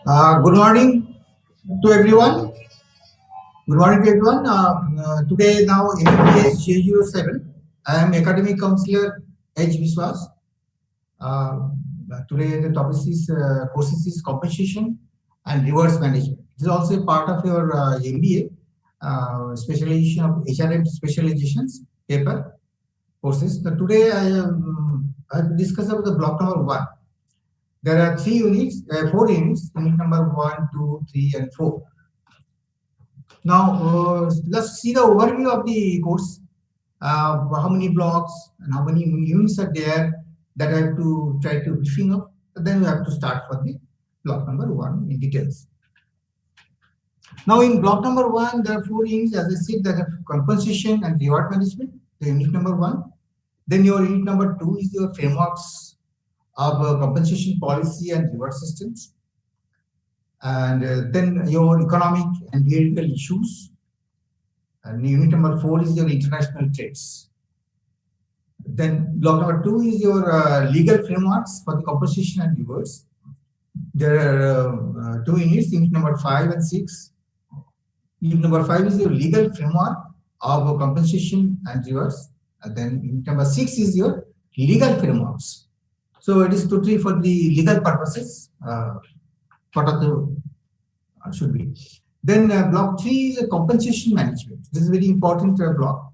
Good morning to everyone. Good morning to everyone. Today now MBBS J07. I am academic counselor H. Biswas. Uh, Today the topic is courses is compensation and rewards management. This is also a part of your MBA specialization of HRM specializations paper courses. Today I have to discuss about the block number one. There are three units, four units, unit number one, two, three, and four. Now, let's see the overview of the course. How many blocks and how many units are there that I have to try to briefing of. Then we have to start for the block number one in details. Now, in block number one, there are four units, as I said, that have compensation and reward management, the unit number one. Then your unit number two is your frameworks of compensation policy and reward systems. And then your economic and political issues. And unit number four is your international trades. Then block number two is your legal frameworks for the compensation and rewards. There are two units, unit number five and six. Unit number five is your legal framework of compensation and rewards. And then unit number six is your legal frameworks. So it is totally for the legal purposes. What are the should be. Then block three is a compensation management. This is a very important block.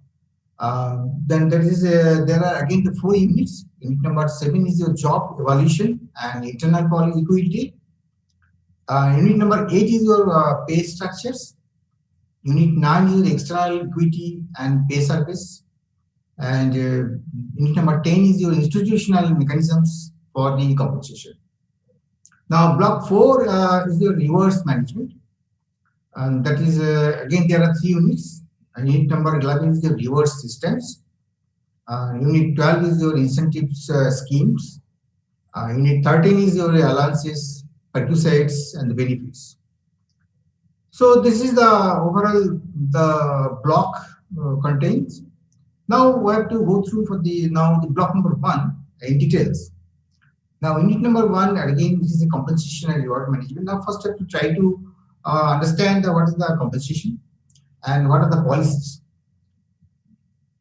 Then there are again the four units. Unit number seven is your job evaluation and internal policy equity. Unit number eight is your pay structures. Unit nine is your external equity and pay service. And unit number 10 is your institutional mechanisms for the compensation. Now, block four is your rewards management. And that is, again, there are three units. Unit number 11 is your reward systems. Unit 12 is your incentives schemes. Unit 13 is your allowances, perquisites, and the benefits. So this is the overall the block contains. Now we have to go through for the block number one in details. Now unit number one, again, this is a compensation and reward management. Now first I have to try to understand what is the compensation and what are the policies.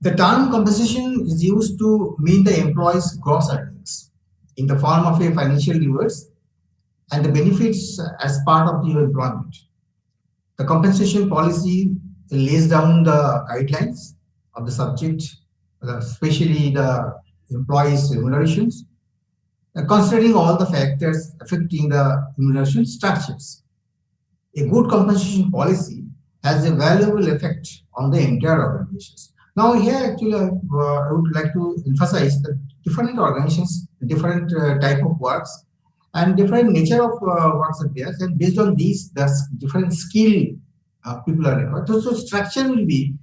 The term compensation is used to mean the employee's gross earnings in the form of a financial rewards and the benefits as part of your employment. The compensation policy lays down the guidelines of the subject, especially the employees' remunerations, considering all the factors affecting the remuneration structures. A good compensation policy has a valuable effect on the entire organizations. Now here actually I would like to emphasize that different organizations, different type of works and different nature of works are there, and based on these, the different skill people are required. So structure will be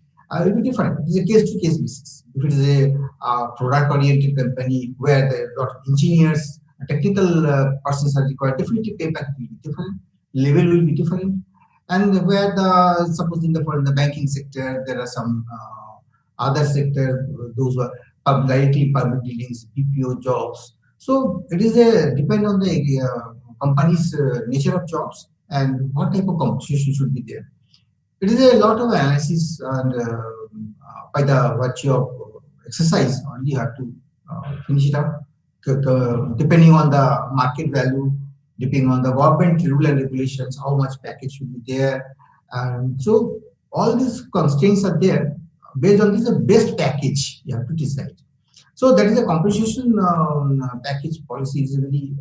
different. It is a case-to-case basis. If it is a product-oriented company where there are a lot of engineers, technical persons are required, definitely pay package will be different, level will be different. And where suppose in the banking sector, there are some other sector, those who are directly public dealings, BPO jobs. So it is depend on the company's nature of jobs and what type of compensation should be there. It is a lot of analysis, and by the virtue of exercise, only you have to finish it up. Depending on the market value, depending on the government rule and regulations, how much package should be there. And so all these constraints are there. Based on this, the best package you have to decide. So that is a compensation package policy is very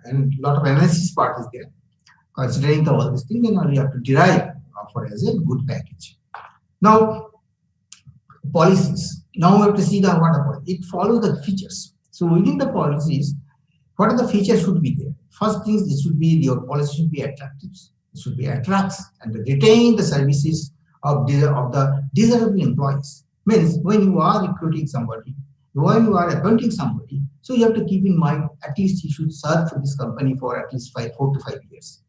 and a lot of analysis part is there. Considering all these things, then only you have to derive for as a good package. Now, policies. Now we have to see the what about it follows the features. So within the policies, what are the features should be there? First things, it should be your policy should be attractive. It should be attracts and retain the services of the desirable employees. Means when you are recruiting somebody, when you are appointing somebody, so you have to keep in mind at least he should serve for this company for at least 4 to 5 years.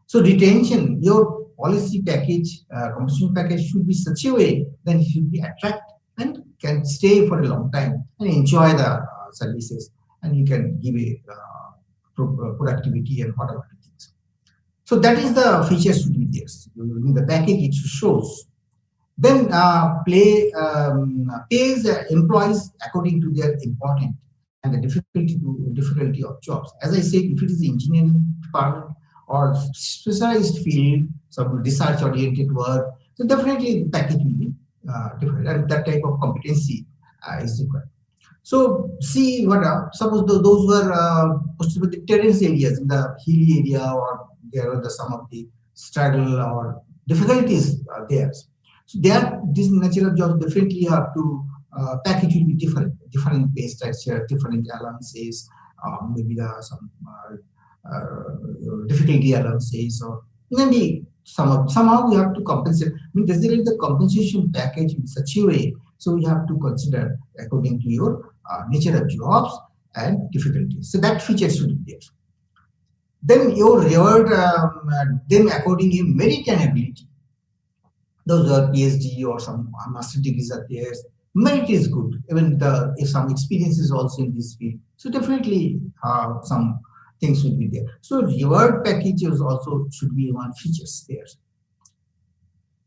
So retention, your policy package, compensation package should be such a way that it should be attract and can stay for a long time and enjoy the services, and you can give a productivity and whatever things. So that is the feature should be there. In the package it shows. Then pays employees according to their important and the difficulty of jobs. As I said, if it is engineering department or specialized field, some research oriented work, so definitely the package will be different, and that type of competency is required. So see what suppose those were posted with the terrace areas in the hilly area, or there are some of the struggle or difficulties there. So there, this natural jobs definitely have to package will be different pay structure, different allowances, maybe the some difficulty allowances, or maybe somehow we have to compensate. I mean, designate the compensation package in such a way. So we have to consider according to your nature of jobs and difficulties. So that feature should be there. Then your reward, then according to merit and ability. Those are PhD or some master degrees are there. Merit is good, even if some experience is also in this field. So definitely some things should be there. So reward packages also should be one features there.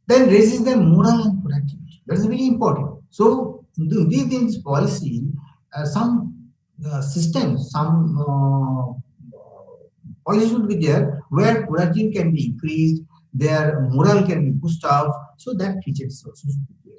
Then raises the moral and productivity. That's very important. So within this policy, some systems, some policy should be there where productivity can be increased, their morale can be boosted up, so that feature is also should be there.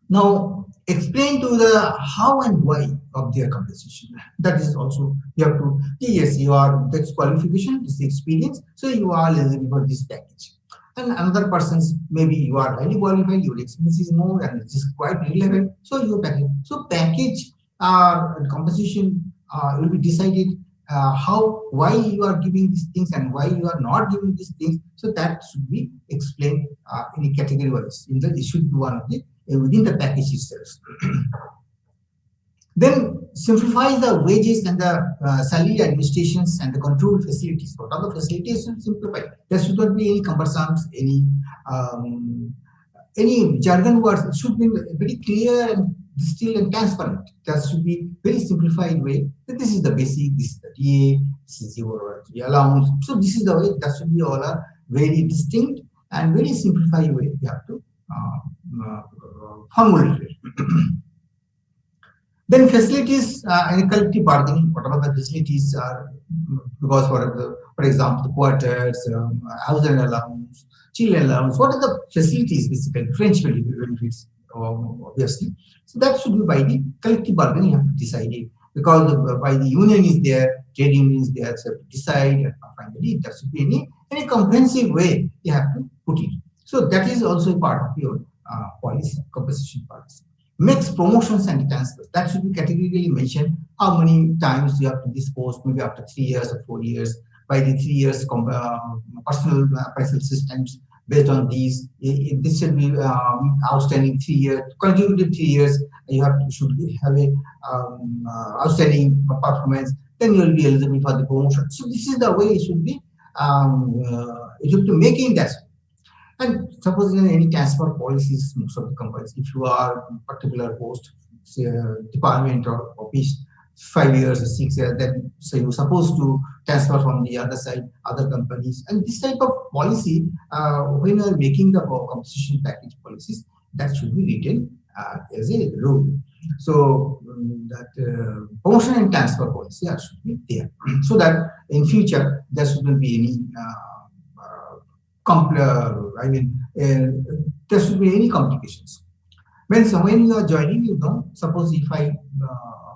Now, explain to the how and why of their compensation. That is also, you have to, yes, you are, that's qualification, this experience, so you are eligible for this package. And another person's, maybe you are highly qualified, your experience is more and it is quite relevant, so your package. So package compensation will be decided how, why you are giving these things and why you are not giving these things. So that should be explained in a category wise. It should be one of the within the package itself. Then simplify the wages and the salary administrations and the control facilities. What are the facilities should simplify? There should not be any cumbersome, any jargon words. It should be very clear and distilled and transparent. That should be very simplified way. That this is the basic, this is the DA, this is your allowance. So this is the way that should be all a very distinct and very simplified way. You have to formulate it. Then facilities and collective bargaining. Whatever the facilities are, because for example, the quarters, housing allowance, children allowance. What are the facilities basically? French benefits, obviously. So that should be by the collective bargaining. You have to decide it, because by the union is there, trade union is there, so you have to decide. And finally, there should be any comprehensive way you have to put it. So that is also a part of your policy, compensation policy. Makes promotions and transfers. That should be categorically mentioned. How many times you have to dispose, maybe after 3 years or 4 years, by the 3 years personal appraisal systems. Based on these, this should be outstanding 3 years, consecutive 3 years. You should have a outstanding performance. Then you will be eligible for the promotion. So this is the way it should be. It should be making that. And suppose in any transfer policies, most of the companies, if you are particular post, say department or office, 5 years or 6 years, then so you're supposed to transfer from the other side, other companies. And this type of policy, when you are making the compensation package policies, that should be written as a rule. So that promotion and transfer policy should be there, so that in future there shouldn't be any there should be any complications. When you are joining, suppose if I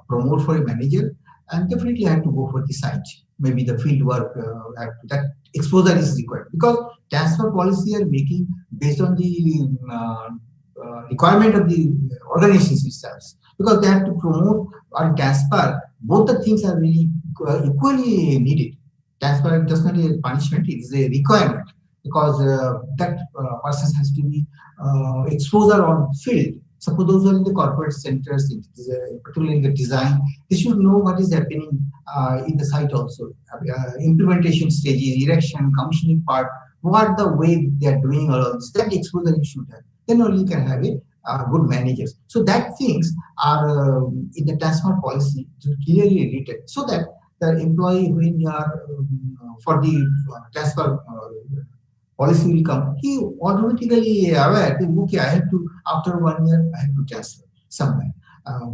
promote for a manager, and definitely I have to go for the site. Maybe the field work, that exposure is required, because transfer policy are making based on the requirement of the organizations itself. Because they have to promote or transfer, both the things are really equally needed. Transfer is just not a punishment; it is a requirement, because that person has to be exposure on field. Suppose those are in the corporate centers, particularly in the design, they should know what is happening in the site also. Implementation stages, erection, commissioning part, what the way they are doing all of this, that exposure you should have. Then only you can have a good managers. So that things are in the transfer policy clearly written, so that the employee when you are for the transfer policy will come, he automatically aware that okay, I have to after 1 year I have to transfer somewhere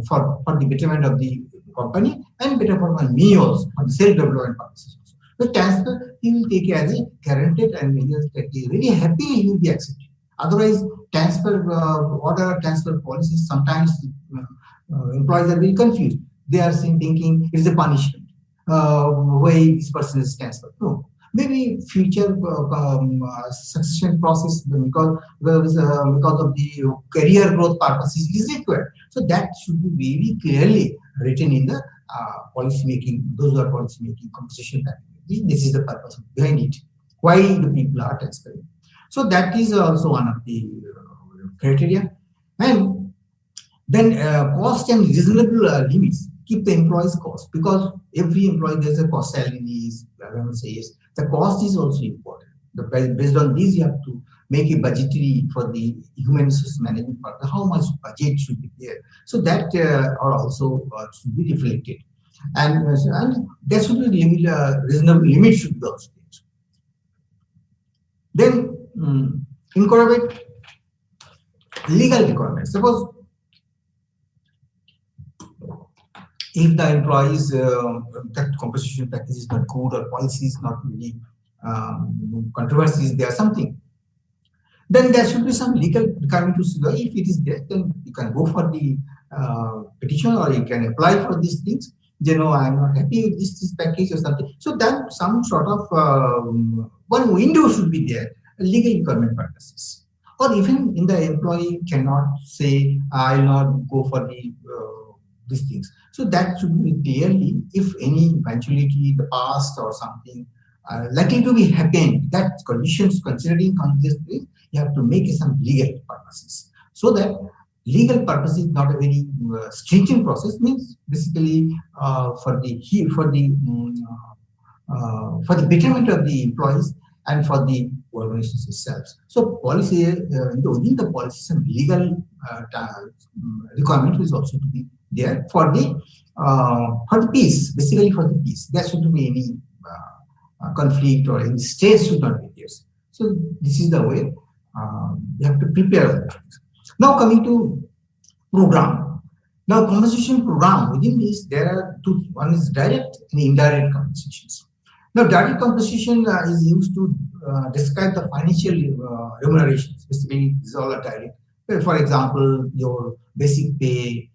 for the betterment of the company and better for me also for the self development purposes. Also. The transfer he will take as a guaranteed and he will very happily he will be accepted. Otherwise, transfer order transfer policies sometimes employees are very confused. They are thinking it's a punishment. Why this person is transferred? No, maybe future succession process because of the career growth purposes is required. So that should be very clearly written in the policy making. Those who are policy making compensation package. This is the purpose behind it. Why the people are transferring. So that is also one of the criteria. And then cost and reasonable limits keep the employees' cost because every employee there's a cost salaries, allowances. The cost is also important. Based on this, you have to make a budgetary for the human resource management part. How much budget should be there? So that are also should be reflected, and there should be reasonable limit should be also there. Then incorporate legal requirements. Suppose if the employees that compensation package is not good or policy is not really controversies, there something, then there should be some legal requirement to see if it is there, then you can go for the petition or you can apply for these things. You know, I'm not happy with this package or something. So then some sort of one window should be there, legal requirement purposes. Or even in the employee cannot say, I'll not go for the these things. So that should be clearly, if any eventuality, the past or something likely to be happening, that conditions considering this, you have to make some legal purposes. So that legal purpose is not a very stringent process. Means basically for the betterment of the employees and for the organizations itself. So policy within the policy, some legal requirement is also to be there for the peace. Basically for the peace, there shouldn't be any conflict or any stress should not be there. So this is the way you have to prepare. Now coming to program. Now compensation program, within this there are two. One is direct and indirect compensations. Now direct compensation is used to describe the financial remunerations. Basically, these all are direct. For example, your basic pay,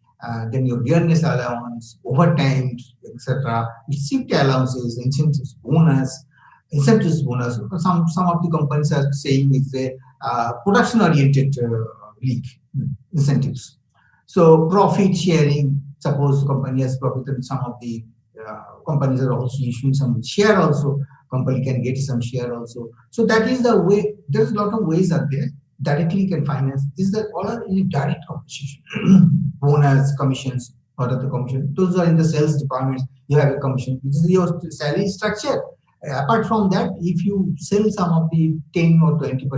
then your dearness allowance, overtime, etc. Shift allowances, incentives bonus. Some of the companies are saying it's a production-oriented league incentives. So profit sharing. Suppose company has profit, and some of the companies are also issuing some share. Also, company can get some share also. So that is the way. There's a lot of ways are there. Directly you can finance. These are all are in direct compensation. Bonus, commissions, what are the commission? Those are in the sales department. You have a commission. This is your salary structure. Apart from that, if you sell some of the 10 or 20%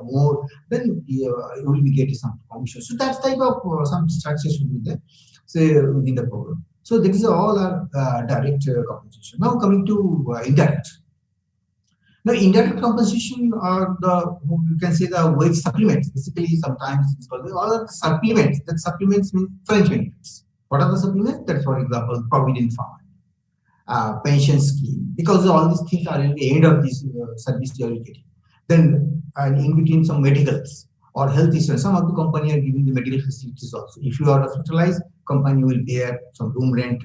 more, then you will be getting some commission. So that type of some structure should be there, say within the program. So these are all are direct compensation. Now coming to indirect. Now indirect compensation are you can say the wage supplements. Basically, sometimes it's called all are the supplements. That supplements mean fringe benefits. What are the supplements? That, for example, provident fund, pension scheme, because all these things are in the end of this service you are getting. Then in between some medicals or health insurance, some of the company are giving the medical facilities also. If you are hospitalized, company will bear some room rent,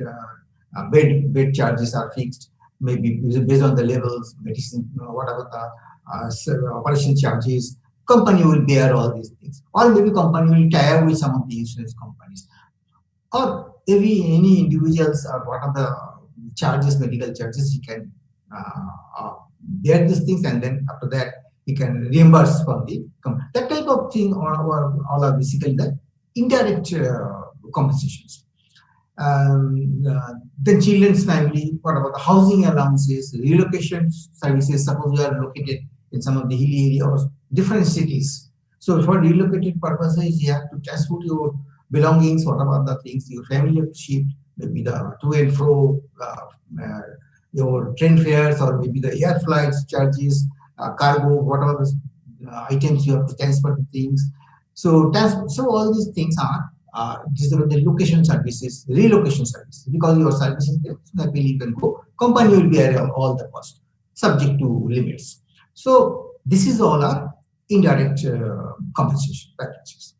bed charges are fixed, maybe based on the levels, medicine, whatever the operation charges, company will bear all these things. Or maybe company will tie up with some of the insurance companies. Or maybe any individuals or what are the charges, medical charges, he can bear these things, and then after that he can reimburse from the company. That type of thing all are basically the indirect compensations. The children's family, what about the housing allowances, relocation services? Suppose you are located in some of the hilly area or different cities. So for relocated purposes, you have to transport your belongings, what about the things your family have to shift. maybe the to and fro, your train fares, or maybe the air flights charges, cargo, whatever items you have to transport the things. So all these things are these are the location services, relocation services. Because your service is there, so happily you can go. Company will bear all the cost, subject to limits. So this is all our indirect compensation packages.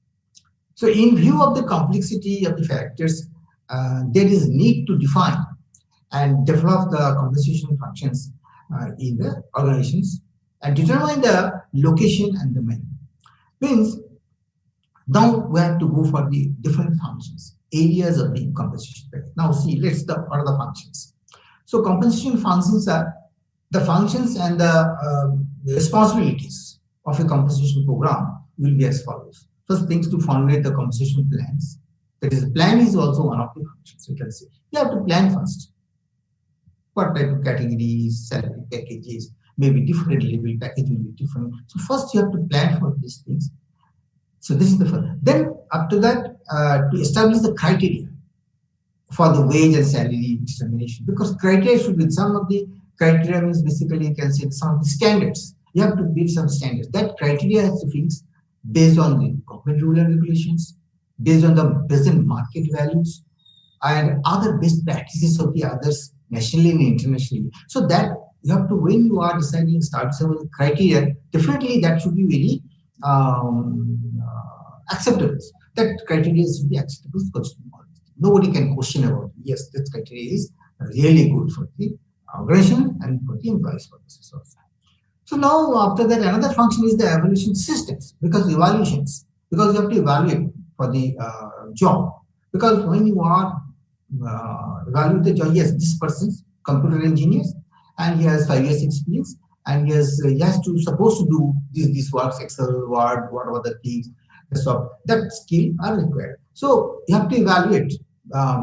So in view of the complexity of the factors, there is need to define and develop the compensation functions in the organizations and determine the location and the menu. Means now we have to go for the different functions, areas of the compensation package. Now see, what are the functions? So compensation functions are the functions and the responsibilities of a compensation program will be as follows. First things, to formulate the compensation plans. That is, plan is also one of the functions. You can say you have to plan first. What type of categories, salary packages, maybe different level package will be different. So first you have to plan for these things. So this is the first. Then after that, to establish the criteria for the wage and salary determination, because criteria should be, some of the criteria means basically you can say some of the standards. You have to build some standards. That criteria has to fix based on the government rule and regulations, based on the present market values, and other best practices of the others nationally and internationally. So that you have to, when you are deciding start some criteria, definitely that should be very acceptable. That criteria should be acceptable because nobody can question about it. Yes, that criteria is really good for the organization and for the employees purposes also. So now after that, another function is the evaluation systems, because evaluations, because you have to evaluate for the job. Because when you are evaluate the job, yes, this person's computer engineer and he has 5 years experience and he has to supposed to do this works, Excel, Word, whatever the things, so that skill are required. So you have to evaluate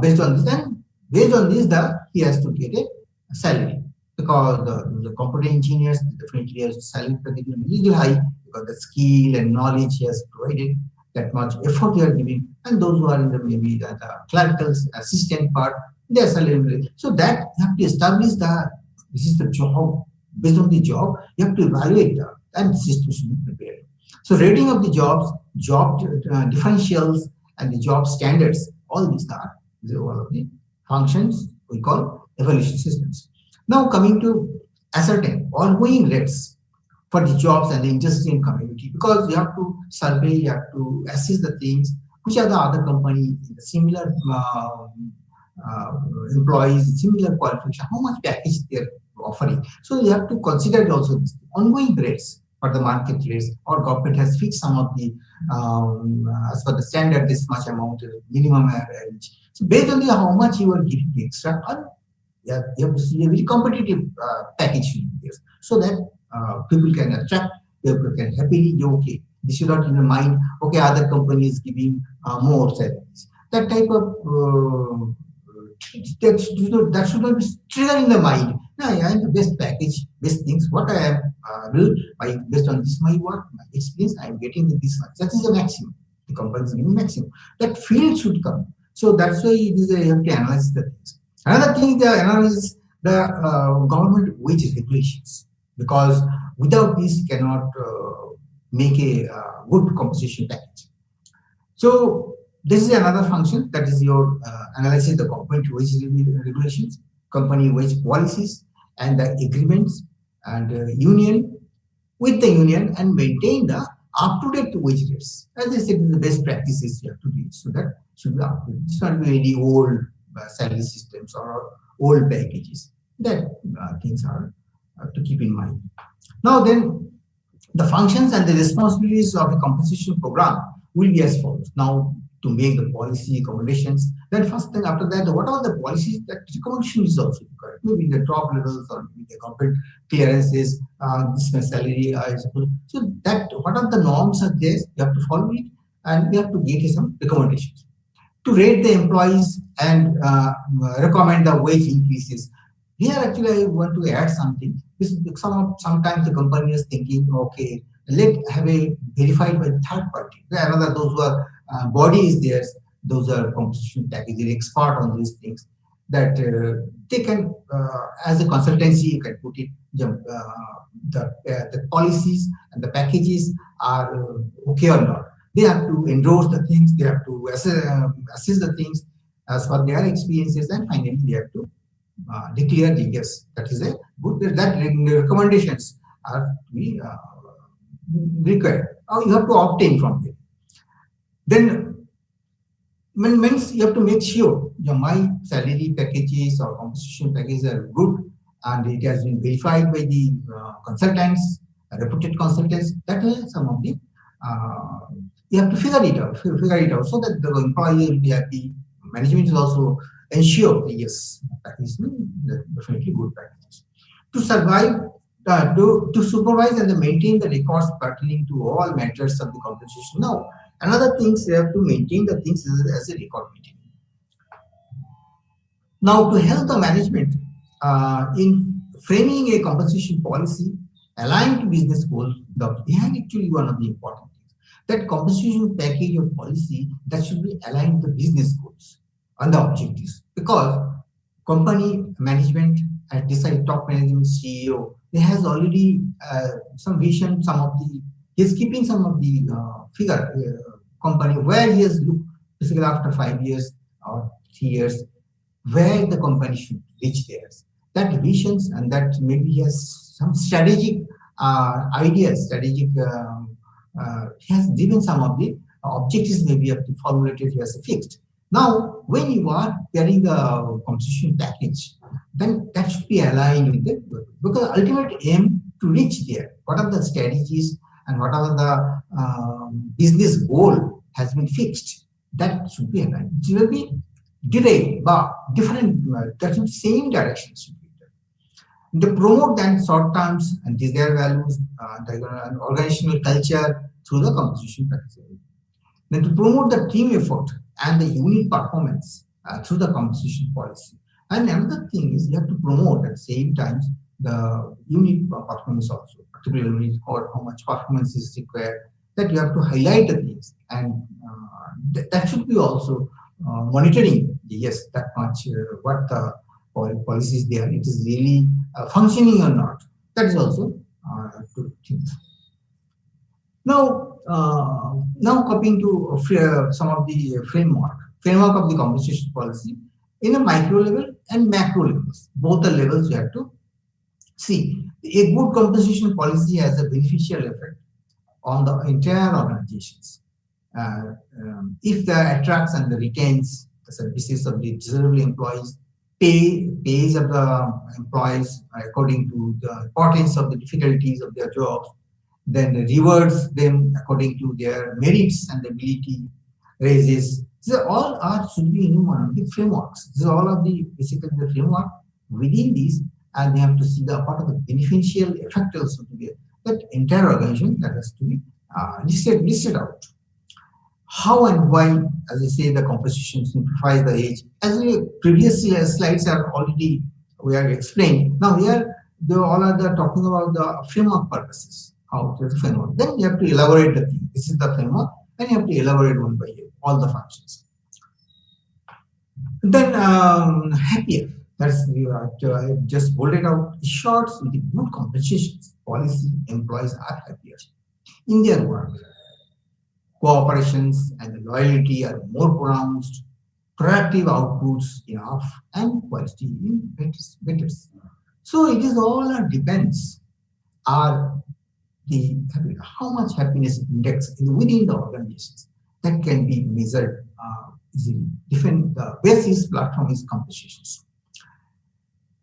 based on this, and based on this, he has to get a salary, because the computer engineers definitely has salary package will be little high because the skill and knowledge he has provided, that much effort you are giving, and those who are in the maybe the clerical assistant part, their salary. So that you have to establish this is the job. Based on the job, you have to evaluate that, and the system should be prepared. So rating of the jobs, job differentials, and the job standards, all these are all of the functions we call evaluation systems. Now coming to ascertain ongoing rates for the jobs and the industry and community, because you have to survey, you have to assess the things, which are the other company in the similar employees, similar qualification, how much package they're offering. So you have to consider also this ongoing rates for the market rates, or government has fixed some of the as per the standard this much amount minimum average. So based on the how much you are giving extra, you have to see a very competitive package so that people can attract, people can happily go, okay, this is not in the mind, okay, other companies giving more salaries. That type of that should not be trigger in the mind. No, I am the best package, best things. What I am do based on this my work, my experience, I am getting this much. That is the maximum. The company is giving maximum. That field should come. So that's why it is you have to analyze the things. Another thing, the analysis the government wage regulations, because without this you cannot make a good compensation package. So this is another function, that is your analysis the government wage regulations, company wage policies, and the agreements, and union with the union, and maintain the up-to-date wage rates. As I said, the best practices you have to do, so that should be up to date. It's not very old salary systems or old packages. That things are to keep in mind. Now then, the functions and the responsibilities of a compensation program will be as follows. Now, to make the policy recommendations, then first thing after that, what are the policies that recommendation is also required? Maybe in the top levels or maybe the corporate clearances, this my salary, I suppose. So that what are the norms are there? You have to follow it, and we have to get some recommendations to rate the employees and recommend the wage increases. Here, actually, I want to add something. Sometimes the company is thinking, okay, let have a verified by third party. Another those who are body is theirs. those are compensation package expert on these things, that they can, as a consultancy, you can put it, the policies and the packages are okay or not. They have to endorse the things, they have to assess the things as per their experiences, and finally they have to declare the yes, that is a good, that recommendations are to be required, or you have to obtain from them. Then means you have to make sure my salary packages or compensation packages are good, and it has been verified by the consultants, reputed consultants. That is some of the you have to figure it out so that the employee will be happy. Management is also ensure yes, package definitely good packages to survive. To supervise and maintain the records pertaining to all matters of the compensation. Now, another things you have to maintain the things as a record meeting. Now, to help the management in framing a compensation policy aligned to business goals, they have actually one of the important things, that compensation package or policy that should be aligned to business goals and the objectives, because company management at decide top management CEO, he has already some vision, some of the he's keeping some of the figure company where he has looked basically after 5 years or 3 years where the company should reach there. That visions and that maybe he has some strategic ideas, strategic. He has given some of the objectives maybe have to formulated as fixed. Now, when you are getting the compensation package, then that should be aligned with it, because ultimate aim to reach there. What are the strategies and what are the business goal has been fixed? That should be aligned. It will be delayed, but different. That should same direction should be there. To promote that short terms and desired values, the organizational culture through the compensation package. Then to promote the team effort and the unit performance through the compensation policy. And another thing is you have to promote at the same time the unit performance also, particularly how much performance is required, that you have to highlight the things, and that should be also monitoring, yes, that much what the policies there, it is really functioning or not. That is also to think. Now coming to some of the framework of the compensation policy in a micro level and macro levels. Both the levels you have to see. A good compensation policy has a beneficial effect on the entire organizations. If the attracts and the retains the services of the deserving employees, pays of the employees according to the importance of the difficulties of their jobs, then rewards them according to their merits and ability, raises. These all are should be in one of the frameworks. These are all of the basically the framework within these, and they have to see the part of the beneficial effect also to be that entire organization that has to be listed out. How and why, as I say, the composition simplifies the age. As the previous slides are already we are explained. Now here they all are talking about the framework purposes. How to the framework. Then you have to elaborate the thing. This is the framework, and you have to elaborate one by all the functions. Then happier. That's I just pulled it out. Shorts with the good compensations policy, employees are happier in their work. Cooperations and loyalty are more pronounced. Productive outputs enough, and quality better. So it is all depends. Are the how much happiness index within the organizations that can be measured easily. Different the basis platform is compensations.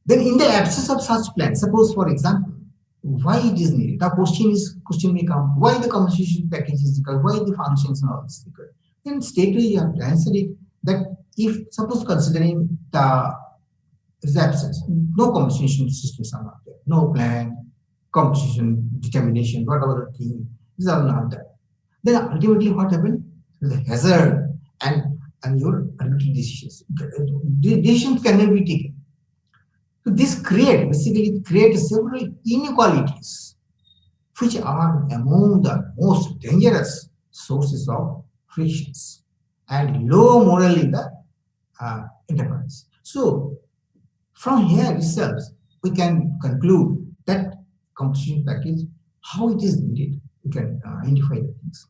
Then in the absence of such plan, suppose for example, why it is needed? The question may come, why the compensation package is required, why the functions and all this required. Then straightaway you have to answer it that if suppose considering the absence, no compensation systems are not there, no plan, compensation, determination, whatever the thing, these are not there. Then ultimately what happened? The hazard and your arbitrary decisions. The decisions cannot be taken. So this basically creates several inequalities, which are among the most dangerous sources of frictions and low morale in the enterprise. So from here itself, we can conclude that compensation package, how it is needed. We can identify the things.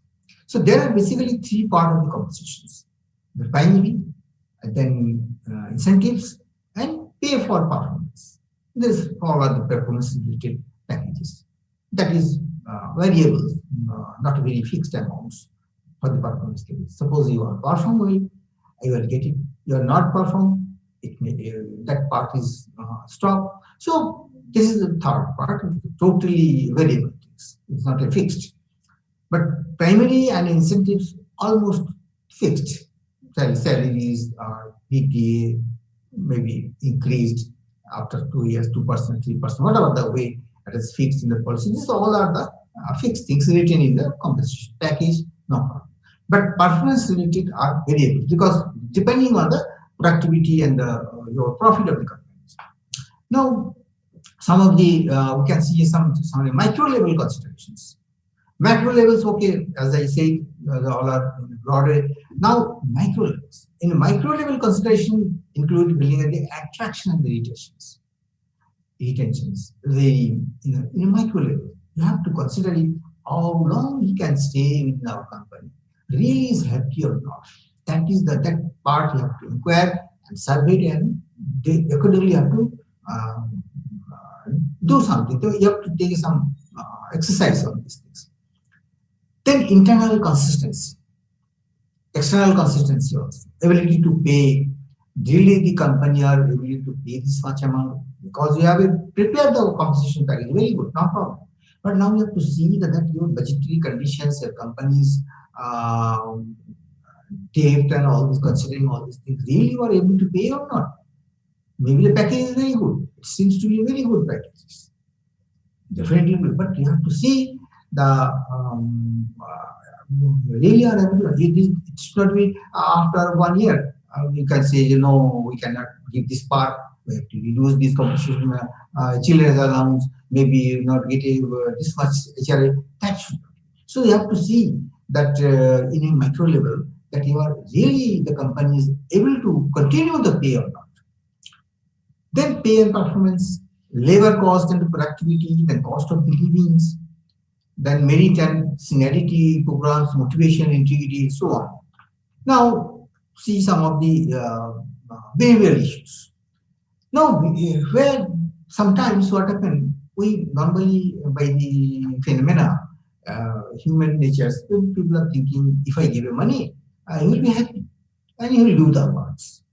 So there are basically three parts of the compensations: the primary, and then incentives, and pay for performance. This all are the performance related packages. That is variable, not very fixed amounts for the performance levels. Suppose you are perform well, you are getting, you are not perform, it may, that part is stopped. So this is the third part, totally variable things. It's not a fixed. But primary and incentives almost fixed. Salaries are PTA maybe increased after 2 years, 2%, 3%, whatever the way that is fixed in the policy. These all are the fixed things written in the compensation package, no problem. But performance related are variables because depending on the productivity and your profit of the companies. Now, some of the we can see some micro level considerations. Macro levels, okay, as I said, all are broader. Now, micro levels. In micro level consideration include building the attraction and the retentions. Retentions, in a micro level, you have to consider it how long he can stay within our company. Really is happy or not. That part you have to inquire and survey it, and they accordingly have to do something. So you have to take some exercise on these things. Then internal consistency, external consistency also, ability to pay. Really, the company are able to pay this much amount because you have prepared the compensation package. Very good, no problem. But now you have to see that your budgetary conditions, your company's debt and all this, considering all these things, really you are able to pay or not. Maybe the package is very good. It seems to be a very good package. Definitely good, but you have to see the really are able to. It should not be after 1 year. You can say, we cannot give this part. We have to reduce this compensation, children's allowance. Maybe not get this much HRA. That should not. So you have to see that in a micro level that you are really the company is able to continue the pay or not. Then pay and performance, labor cost and productivity, then cost of livings, then merit and seniority programs, motivation, integrity, so on. Now, see some of the behavioral issues. Now, where sometimes what happens, we normally, by the phenomena, human nature, people are thinking, if I give you money, I will be happy, and you will do the works.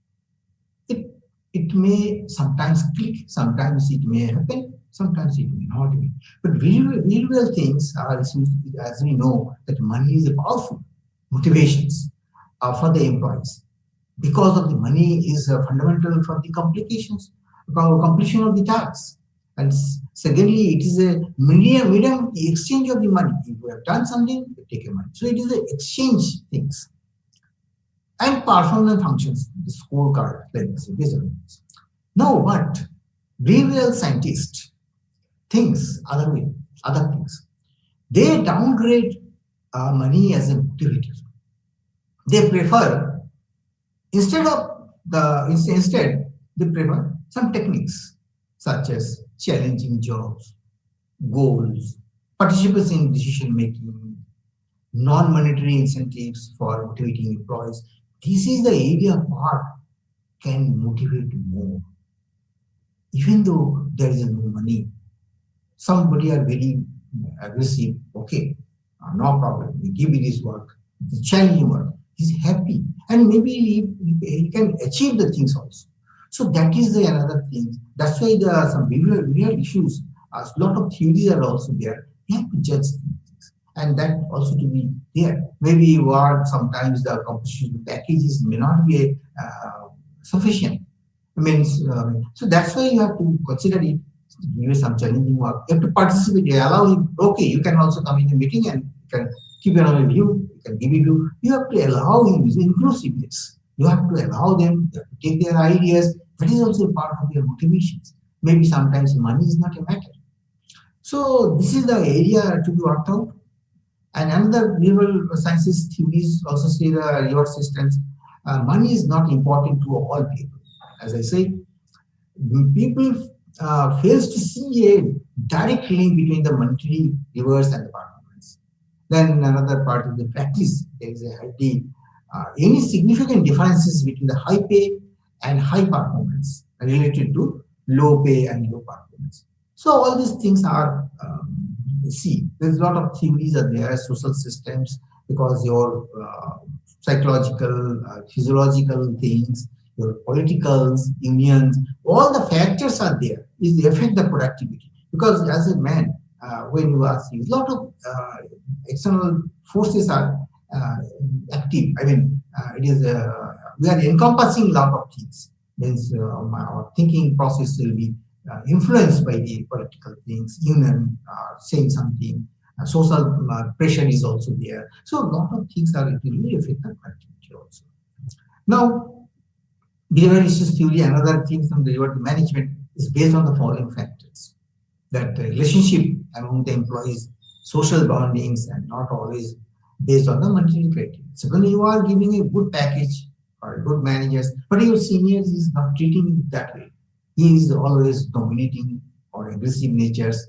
It may sometimes click, sometimes it may happen, sometimes it may not be. But real things are, as we know, that money is a powerful motivations for the employees. Because of the money is fundamental for the completion of the tasks. And secondly, it is a medium exchange of the money. If we have done something, we take a money. So it is an exchange things. And performance functions, the scorecard, like this. Now what? Behavioral scientists thinks other things. They downgrade money as a motivator. They prefer instead they prefer some techniques such as challenging jobs, goals, participation in decision making, non-monetary incentives for motivating employees. This is the area part can motivate more. Even though there is no money, somebody are very aggressive, okay, no problem, we give you this work, it's challenging work, he's happy, and maybe he can achieve the things also. So that is the another thing. That's why there are some real issues. A lot of theories are also there. You have to judge things, and that also to be there. Maybe what sometimes the compensation packages may not be sufficient. So that's why you have to consider it. Give you some challenging work. You have to participate. You allow him. Okay, you can also come in a meeting and you can keep your own view. You can give it to. You have to allow him inclusiveness. You have to allow them. You have to take their ideas. That is also a part of their motivations. Maybe sometimes money is not a matter. So this is the area to be worked out. And another behavioral sciences theories also say the reward systems. Money is not important to all people. As I say, people fails to see a direct link between the monetary rewards and the performance. Then another part of the practice, there is a hardly any significant differences between the high pay and high performance related to low pay and low performance. So all these things are see. There's a lot of theories are there, social systems, because your psychological, physiological things, your politicals, unions, all the factors are there. Is affect the productivity because as a man, when you are seeing a lot of external forces are uh, active. I mean, it is we are encompassing a lot of things. Means our thinking process will be influenced by the political things, union saying something, social pressure is also there. So a lot of things are really affect the productivity also. Now, behavioral issues theory, another thing from the reward management is based on the following factors: that the relationship among the employees, social bondings, and not always based on the monetary criteria. So when you are giving a good package or good managers, but your seniors is not treating you that way. He is always dominating or aggressive natures.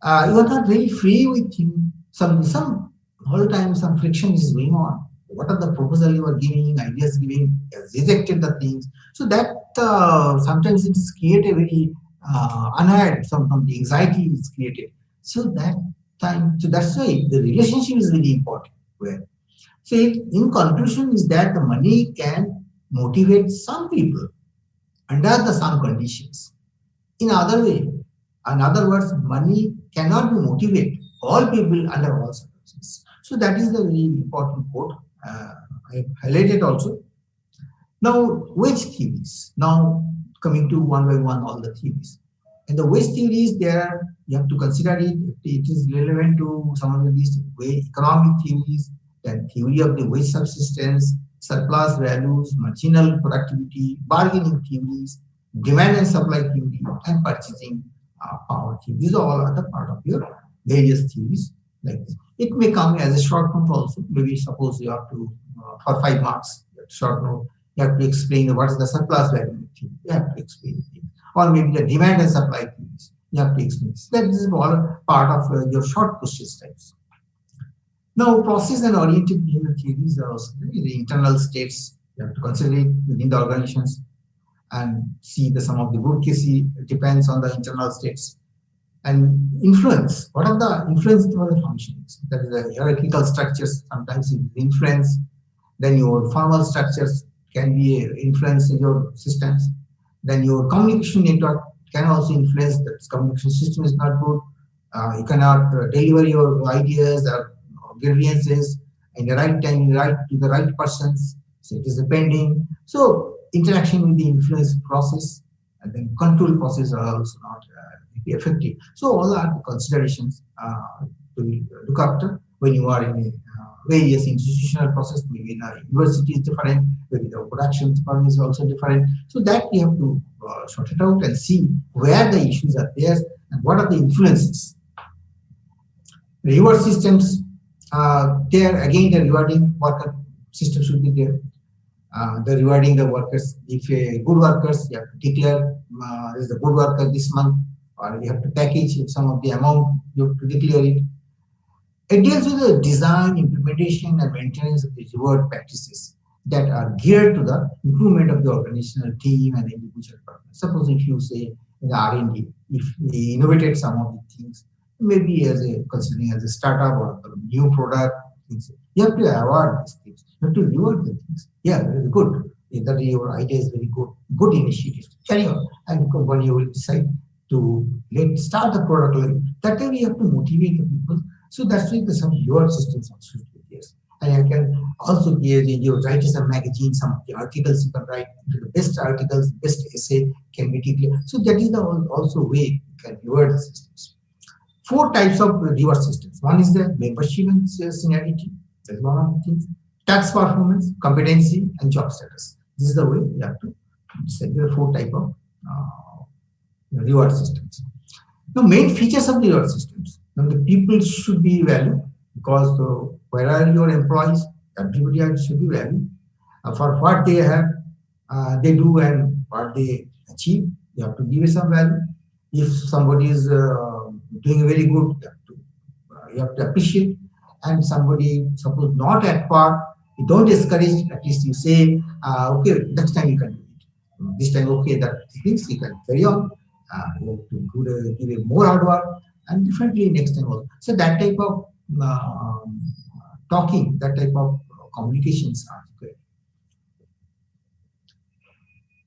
You are not very free with him. Some whole time some friction is going on. What are the proposal you are giving, ideas giving, he has rejected the things. So that sometimes it is create a very unheard, some the anxiety is created. So that time, so that's why the relationship is very important. Where so in conclusion is that the money can motivate some people under the some conditions. In other way, in other words, money cannot be motivate all people under all circumstances. So that is the very important quote. I highlighted also. Now, wage theories. Now, coming to one by one all the theories. And the wage theories, there you have to consider it. It is relevant to some of these economic theories, then theory of the wage subsistence, surplus values, marginal productivity, bargaining theories, demand and supply theory, and purchasing power theory. These are all other part of your various theories like this. It may come as a short note also. Maybe suppose you have to for 5 marks, short note, you have to explain what is the surplus value theory. You have to explain it. Or maybe the demand and supply theories. You have to explain this. That is all part of your short question types. Now, process and oriented behavior theories are also the internal states. You have to consider it within the organizations and see the some of the good cases depends on the internal states and influence. What are the influence for the functions? That is the hierarchical structures. Sometimes it influence. Then your formal structures can be influence in your systems. Then your communication network can also influence that communication system is not good. You cannot deliver your ideas or grievances in the right time, right to the right persons. So it is pending. So interaction with the influence process and then control process are also not effective. So all are the considerations to look after when you are in a various institutional process. Maybe in a university is different, maybe the production department is also different. So that we have to sort it out and see where the issues are there and what are the influences. Reward systems, there again the rewarding worker system should be there. The rewarding the workers. If a good workers, you have to declare is the good worker this month, or you have to package some of the amount, you have to declare it. It deals with the design, implementation, and maintenance of the reward practices that are geared to the improvement of the organizational team and individual partners. Suppose if you say in the R&D, if we innovated some of the things, maybe as a considering as a startup or a new product, things, you have to award these things. You have to reward the things. Yeah, very good. That your idea is very good. Good initiative. Carry on. And when you will decide to start the product line, that time you have to motivate the people. So that's why the some reward systems also should be there. And I can also give you write some magazine, some of the articles you can write. The best articles, best essay can be declared. So that is the also way you can reward the systems. Four types of reward systems. One is the membership and seniority. That's one of the things. Tax performance, competency, and job status. This is the way you have to decide. There are four type of reward systems. Now, main features of the reward systems. Now, the people should be valued. because where are your employees? Everybody should be valued for what they do and what they achieve. You have to give some value. If somebody is doing very good, you have to appreciate. And somebody suppose not at par, you don't discourage. At least you say, okay, next time you can do it. This time, okay, that things you can carry on. You have to give a more hard work and differently next time also. So that type of talking, that type of communications are good.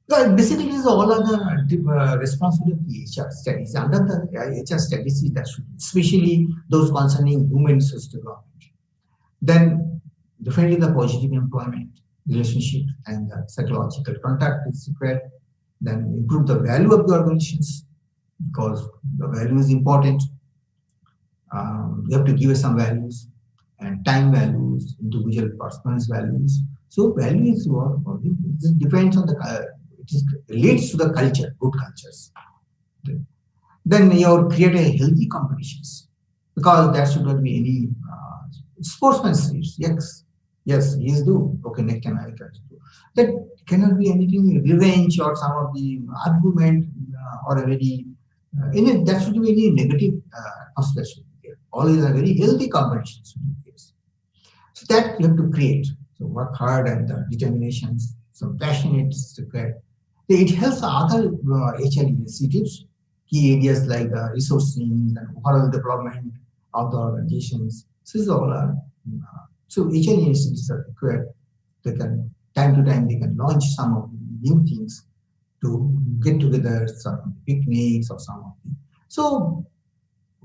So basically, it is all of the responsibility of the HR studies. Under the HR studies, that should, especially those concerning human resource development. Then, definitely the positive employment relationship and the psychological contact is required. Then improve the value of the organizations because the value is important. You have to give us some values and time values, individual person's values. So value is what it depends on the it relates to the culture, good cultures. Then you create a healthy competitions because there should not be any sportsmanship. Yes, he is do. Okay, next time I can do. That cannot be anything revenge or some of the argument or a very any that should be any negative aspect should be there. Always a very healthy competition should be there. So that you have to create. So work hard and determinations, some passionate required. It helps other HR initiatives, key areas like resourcing and overall development of the organizations. So this is all. So HR initiatives are required. They can time to time they can launch some of the new things to get together, some picnics or some of the. So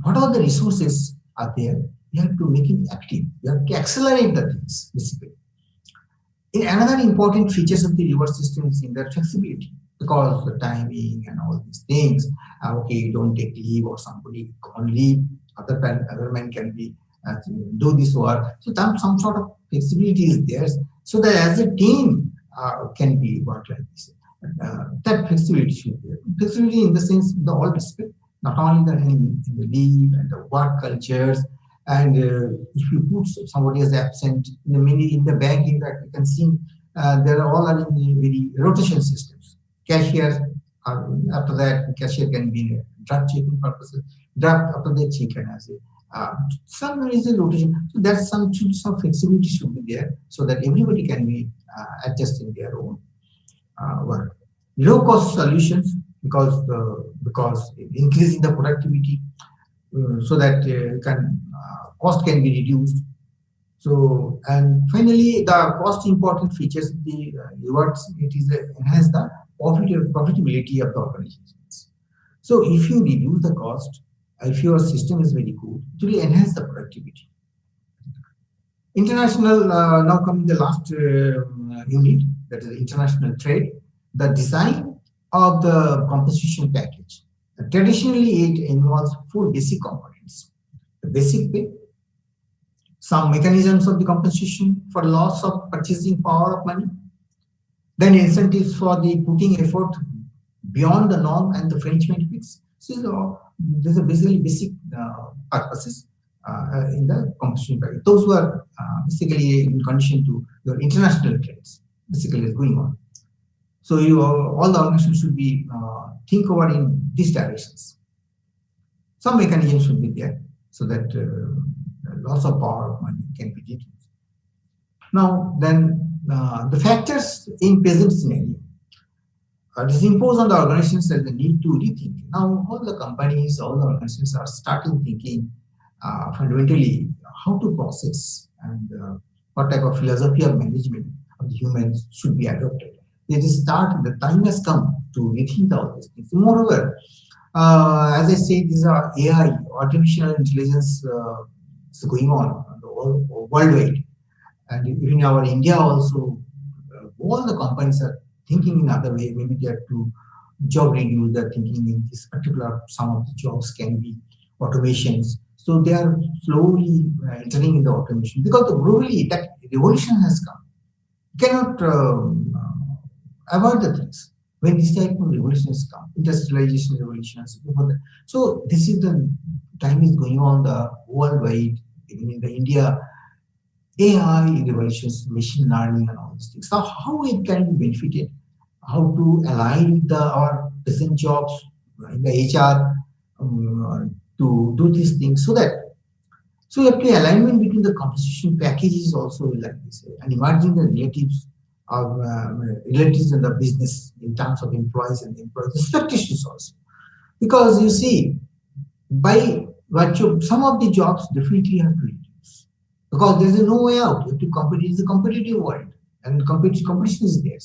what are the resources are there? You have to make it active. You have to accelerate the things basically. Another important features of the reward system is in their flexibility because the timing and all these things. Okay, you don't take leave or somebody on leave. Other men can be do this work. So some sort of flexibility is there, so that as a team can be work like this. That flexibility should be there. Flexibility in the sense the all respect, not only in the leave and the work cultures. And if you put somebody as absent in the banking that you can see, there are all in the very rotation systems. Cashier, after that, cashier can be drug checking purposes. Drug after that, she can has a some is a rotation. So that's some flexibility should be there so that everybody can be adjusting their own work. Low cost solutions because increasing the productivity so that cost can be reduced. So and finally, the cost important features of the rewards it is enhance the profitability of the organizations. So if you reduce the cost, if your system is very good, it will enhance the productivity. International now coming the last unit that is international trade, the design of the compensation package. Traditionally, it involves four basic components: the basic pay, some mechanisms of the compensation for loss of purchasing power of money, then incentives for the putting effort beyond the norm and the French benefits. So these are basically basic purposes in the compensation package. Those were basically in condition to your international trades. Basically, is going on. So all the organizations should be think over in these directions. Some mechanism should be there so that loss of power of money can be reduced. Now, then the factors in present scenario. It is imposed on the organizations that they need to rethink. Now, all the companies, all the organizations are starting thinking fundamentally how to process and what type of philosophy of management of the humans should be adopted. They just start, the time has come to rethink all these things. Moreover, as I say, these are AI, artificial intelligence is going on worldwide. And even our India also, all the companies are thinking in other way. Maybe they have to job reduce. They're thinking in this particular, some of the jobs can be automations. So they are slowly entering in the automation because globally that revolution has come. You cannot avoid the things when this type of revolutions come, industrialization revolutions. So this is the time is going on the worldwide Even in the India, AI revolutions, machine learning, and all these things. So how it can be benefited, how to align our present jobs in the HR to do these things so that actually alignment between the compensation packages is also like this, and emerging the relatives in the business in terms of employees and employees expectations also. Because you see, by virtue, some of the jobs definitely have to reduce because there is no way out. You have to compete. It's a competitive world, and competition is there.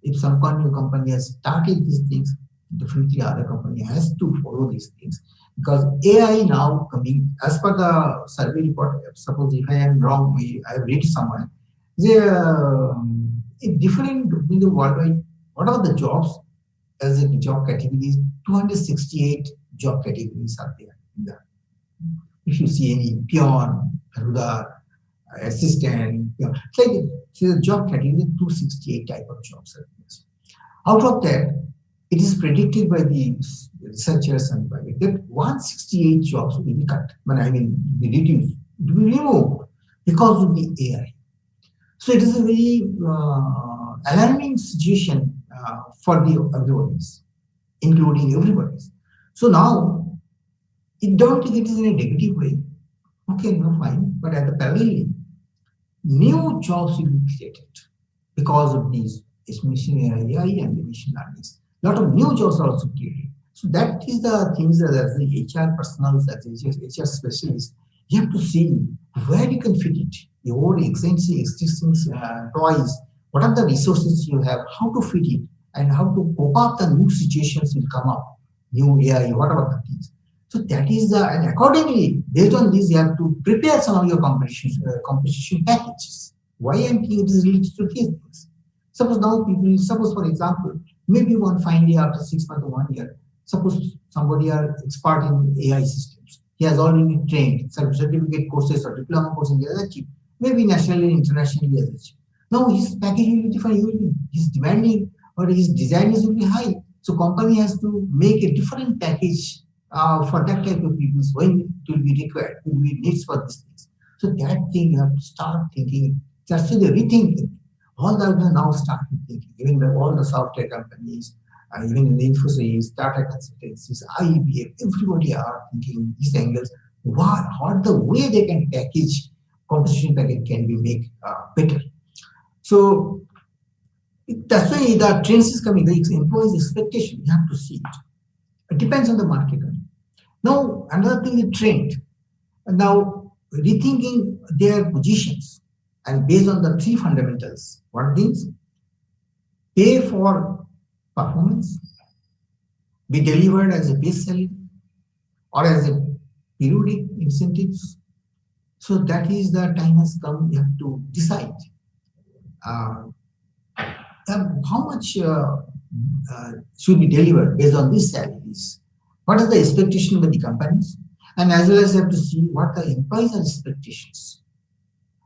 If some kind of company has started these things, definitely other company has to follow these things because AI now coming as per the survey report. Suppose if I am wrong, I have read somewhere. The different in the worldwide. What are the jobs as a job categories? 268 job categories are there. If you see any peon, Haradhan, assistant, it's like the job category, 268 type of jobs are there. Out of that, it is predicted by the researchers and by that 168 jobs will be cut. I mean, be reduced, to be removed because of the AI. So it is a very alarming situation for the everybody, including everybody. So now, it don't think it is in a negative way. Okay, no, fine. But at the parallel, new jobs will be created because of these machine AI and the machine learning. A lot of new jobs are also created. So that is the things that as the HR personals, as the HR specialists, you have to see where you can fit it. Your existing employees, what are the resources you have, how to fit it, and how to cope up the new situations will come up, new AI, whatever the things. So that is and accordingly, based on this, you have to prepare some of your competition packages. Why I'm thinking it is related to these things. Suppose for example, maybe one fine day after 6 months or 1 year, suppose somebody are expert in AI systems. He has already trained, certificate courses or diploma courses he has achieved, maybe nationally and internationally he has achieved. Now his package will be different, his demanding or his desires will be high. So company has to make a different package for that type of people when it will be required, it will be needs for these things. So that thing you have to start thinking, just the rethinking. All that are now starting thinking, even all the software companies, even in the Infosys, data consultancies, IBM, everybody are thinking in these angles. What the way they can package compensation package can be make better. So that's why the trends is coming. The employees' expectation, you have to see it. It depends on the market. Now, another thing is trend. Now, rethinking their positions and based on the three fundamentals. What things? Pay for performance, be delivered as a base salary or as a periodic incentives. So that is the time has come. You have to decide uh, how much should be delivered based on these salaries. What are the expectations of the companies, and as well as you have to see what the employees' expectations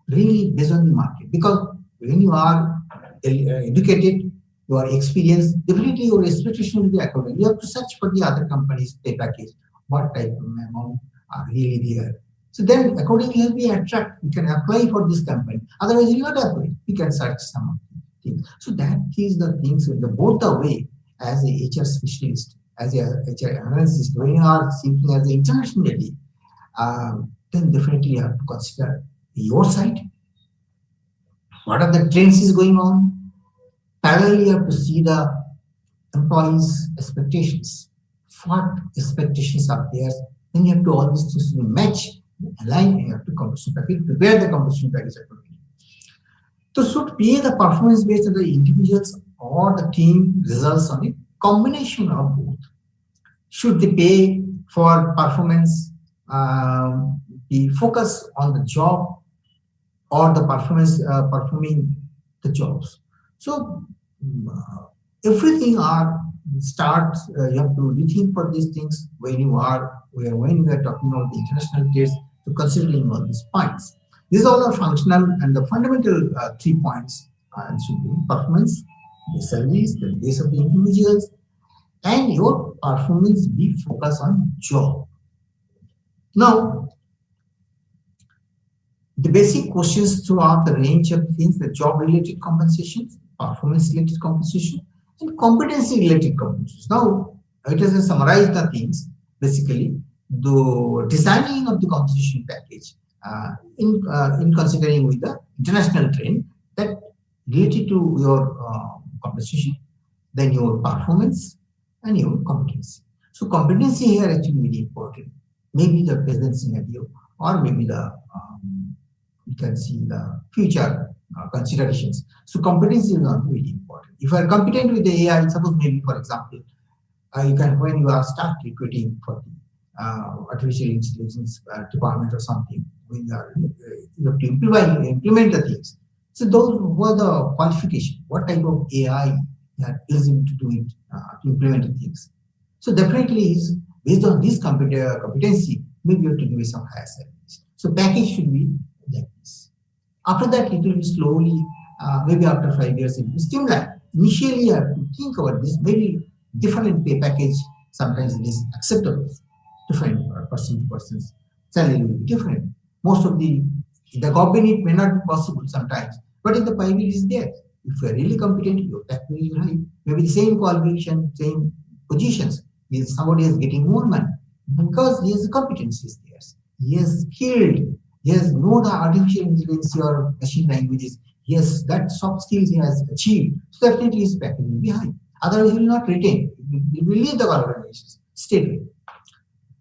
really based on the market. Because when you are educated, you are experienced, definitely your expectation will be according. You have to search for the other companies' pay package, what type of amount are really there. So then accordingly you'll be attract. You can apply for this company. Otherwise you will not apply. You can search some things. So that is the things in the both the way as a HR specialist, as a HR analyst, when you are thinking as an internationally, then definitely you have to consider your side. What are the trends is going on? Parallelly, you have to see the employees' expectations. What expectations are there? Then you have to all these things to match, align, and you have to compensation package, prepare the compensation package accordingly. So should pay the performance based on the individuals or the team results on a combination of both. Should they pay for performance be focused on the job or the performance performing the jobs? So everything are start you have to rethink for these things when you are when we are talking about the international case to considering all these points. These all are functional and the fundamental 3 points should be performance, the salaries, the base of the individuals, and your performance be focused on job. Now, The basic questions throughout the range of things: the job-related compensation, performance-related compensation, and competency-related compensation. Now, it has summarized the things. Basically, the designing of the compensation package in considering with the international trend that related to your compensation, then your performance and your competency. So competency here actually very important. Maybe the present scenario or maybe the you can see the future considerations. So competency is not really important. If you are competent with the AI, suppose maybe for example, you can when you are start recruiting for the artificial intelligence department or something, when you have to implement the things. So those were the qualification. What type of AI that is able to do it to implement the things. So definitely is based on this competency, maybe you have to give some higher salaries. So package should be like this. After that, it will be slowly, maybe after 5 years, it will stimulate. Initially, you have to think about this. Maybe different pay package sometimes it is acceptable. Different person to person's salary will be different. Most of the government it may not be possible sometimes, but in the private it is there. If you are really competent, your package is high. Maybe the same qualification, same positions, somebody is getting more money because he has the competencies there. He is skilled. He has know the artificial intelligence or machine languages. He has that soft skills he has achieved. So definitely his package will be high. Otherwise, he will not retain. He will leave the organizations straight.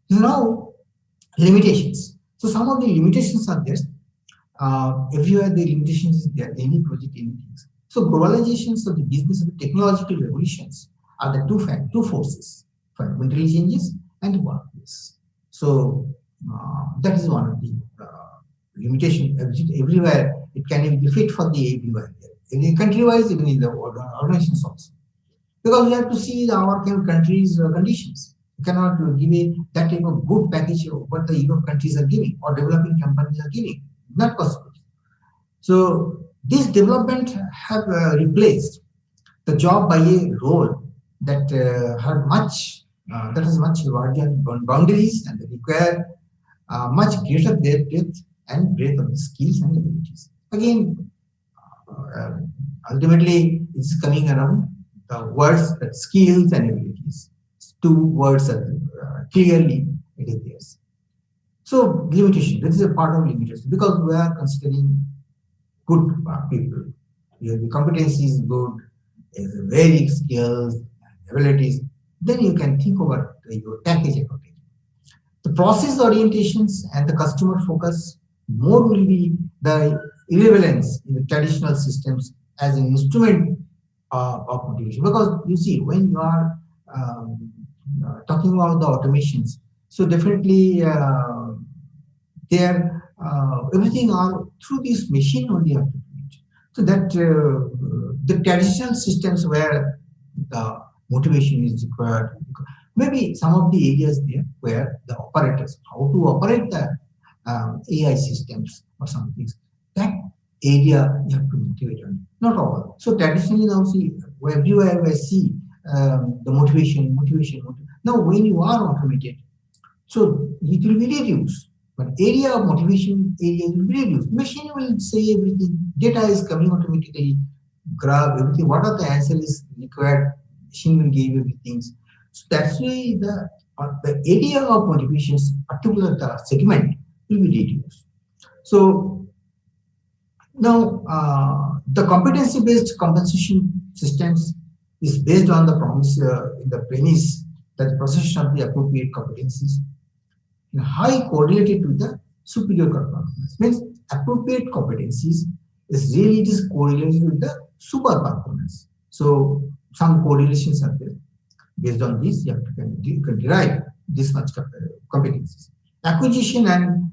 Now, limitations. So some of the limitations are there. Everywhere the limitations is there, any project, anything. So globalizations of the business of the technological revolutions are the two forces, fundamental changes and workplace. So that is one of the limitation. Everywhere it can be fit for the everywhere. In country-wise, even in the organizations also. Because we have to see our country's conditions. You cannot give that type of good package of what the Europe countries are giving or developing companies are giving. Not possible. So this development have replaced the job by a role that had much that has much larger boundaries and require much greater depth and breadth of skills and abilities. Again, ultimately, it's coming around the words that skills and abilities. Two words are clearly it is theirs. So limitation, this is a part of limitation because we are considering good people. The competency is good, is very skills and abilities. Then you can think about your package accordingly. The process orientations and the customer focus more will be the irrelevance in the traditional systems as an instrument of motivation. Because you see, when you are talking about the automations, so definitely there everything are through this machine only have to do it. So that the traditional systems where the motivation is required, maybe some of the areas there where the operators, how to operate the AI systems or some things, that area you have to motivate on. Not all. So traditionally now see, everywhere I see the motivation. Now when you are automated, so it will be reduced. But area of motivation area will be reduced. Machine will say everything. Data is coming automatically, grab everything. What are the answer is required? Machine will give everything. So that's why the area of motivations, particular the segment, will be reduced. So now the competency-based compensation systems is based on the promise in the premise that the possession of the appropriate competencies high correlated with the superior performance. Means appropriate competencies is really just correlated with the super performance. So some correlations are there. Based on this, you can derive this much competencies. Acquisition and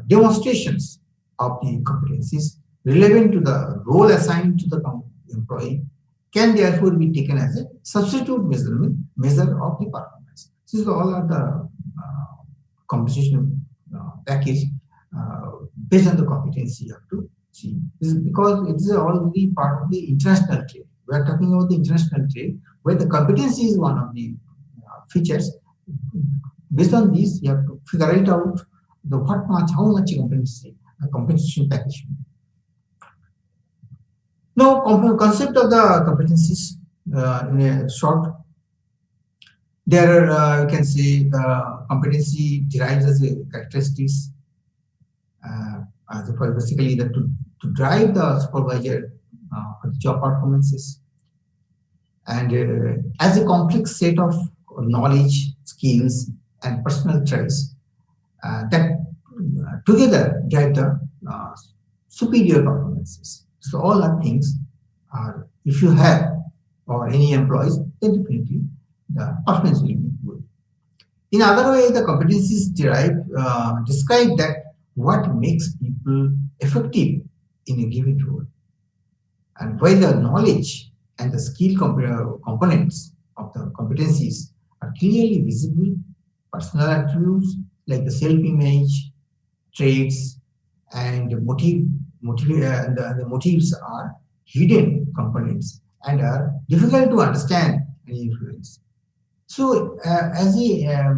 demonstrations of the competencies relevant to the role assigned to the employee can therefore be taken as a substitute measure of the performance. These all are the compensation package based on the competency you have to see. This is because it is already part of the international trade. We are talking about the international trade where the competency is one of the features. Based on this, you have to figure it out how much competency. compensation package. Now, concept of the competencies in a short. There are, you can say, the competency derives as a characteristics basically that to drive the supervisor for the job performances, and as a complex set of knowledge, skills, and personal traits that together drive the superior performances. So all are things are, if you have or any employees, then definitely the performance will be good. In other way, the competencies describe that what makes people effective in a given role. And while the knowledge and the skill components of the competencies are clearly visible, personal attributes like the self-image, traits, and the motives are hidden components and are difficult to understand and influence. So, as a